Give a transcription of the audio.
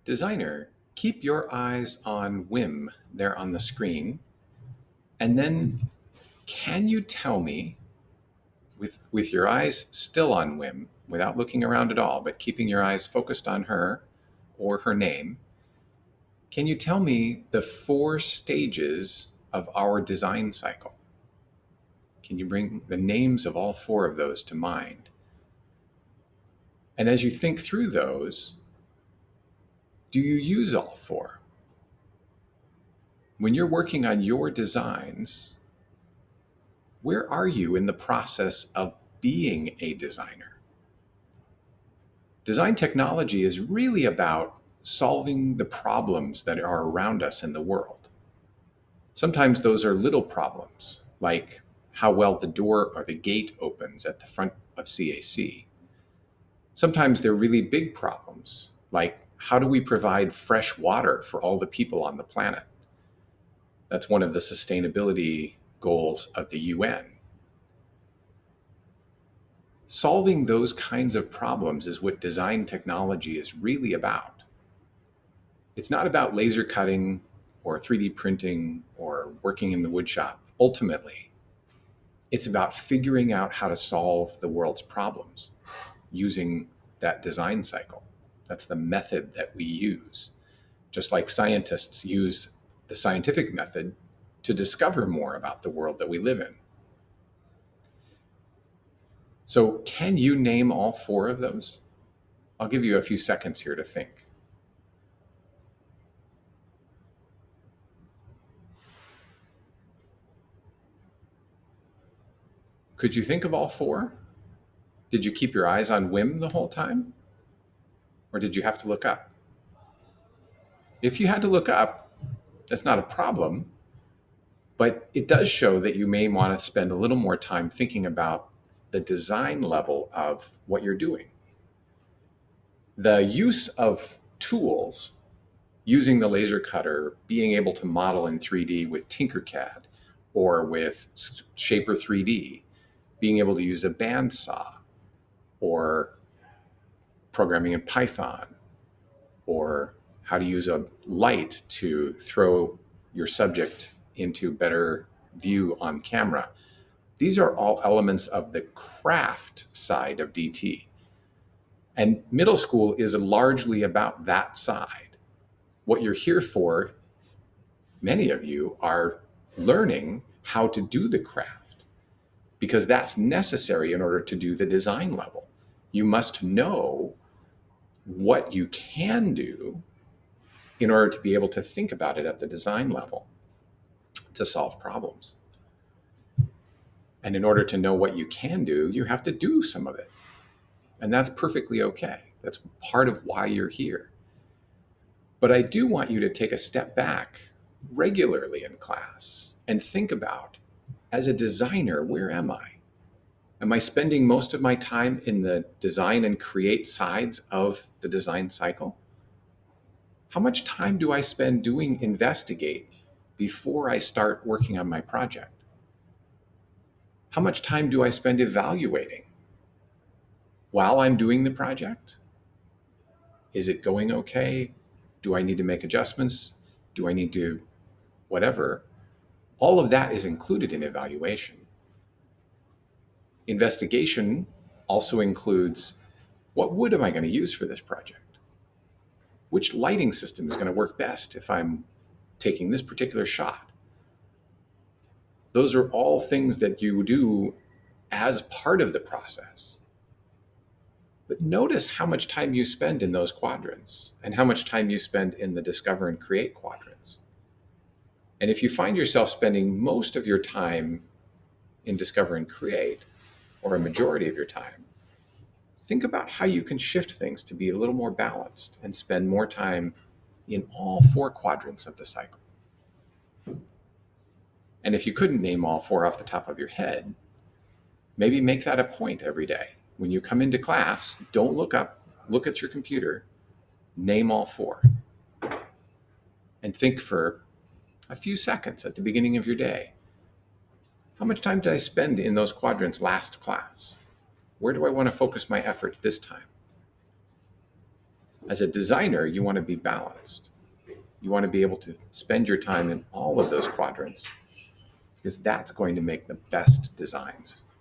Designer, keep your eyes on whim there on the screen. And then can you tell me, with your eyes still on whim, without looking around at all, but keeping your eyes focused on her or her name, can you tell me the 4 stages of our design cycle? Can you bring the names of all 4 of those to mind? And as you think through those, do you use all 4? When you're working on your designs, where are you in the process of being a designer? Design technology is really about solving the problems that are around us in the world. Sometimes those are little problems, like how well the door or the gate opens at the front of CAC. Sometimes they're really big problems, like how do we provide fresh water for all the people on the planet? That's one of the sustainability goals of the UN. Solving those kinds of problems is what design technology is really about. It's not about laser cutting or 3D printing or working in the woodshop. Ultimately, it's about figuring out how to solve the world's problems using that design cycle. That's the method that we use. Just like scientists use the scientific method to discover more about the world that we live in. So can you name all 4 of those? I'll give you a few seconds here to think. Could you think of all 4? Did you keep your eyes on whim the whole time? Or did you have to look up? If you had to look up, that's not a problem, but it does show that you may want to spend a little more time thinking about the design level of what you're doing. The use of tools, using the laser cutter, being able to model in 3D with Tinkercad or with Shaper 3D, being able to use a bandsaw or programming in Python, or how to use a light to throw your subject into better view on camera. These are all elements of the craft side of DT. And middle school is largely about that side. What you're here for, many of you are learning how to do the craft, because that's necessary in order to do the design level. You must know what you can do in order to be able to think about it at the design level to solve problems. And in order to know what you can do, you have to do some of it. And that's perfectly okay. That's part of why you're here. But I do want you to take a step back regularly in class and think about, as a designer, where am I? Am I spending most of my time in the design and create sides of the design cycle? How much time do I spend doing investigate before I start working on my project? How much time do I spend evaluating while I'm doing the project? Is it going okay? Do I need to make adjustments? Do I need to whatever? All of that is included in evaluation. Investigation also includes, what wood am I going to use for this project? Which lighting system is going to work best if I'm taking this particular shot? Those are all things that you do as part of the process. But notice how much time you spend in those quadrants and how much time you spend in the discover and create quadrants. And if you find yourself spending most of your time in discover and create, or a majority of your time, think about how you can shift things to be a little more balanced and spend more time in all 4 quadrants of the cycle. And if you couldn't name all 4 off the top of your head, maybe make that a point every day. When you come into class, don't look up, look at your computer, name all 4. And think for a few seconds at the beginning of your day, how much time did I spend in those quadrants last class? Where do I want to focus my efforts this time? As a designer, you want to be balanced. You want to be able to spend your time in all of those quadrants because that's going to make the best designs.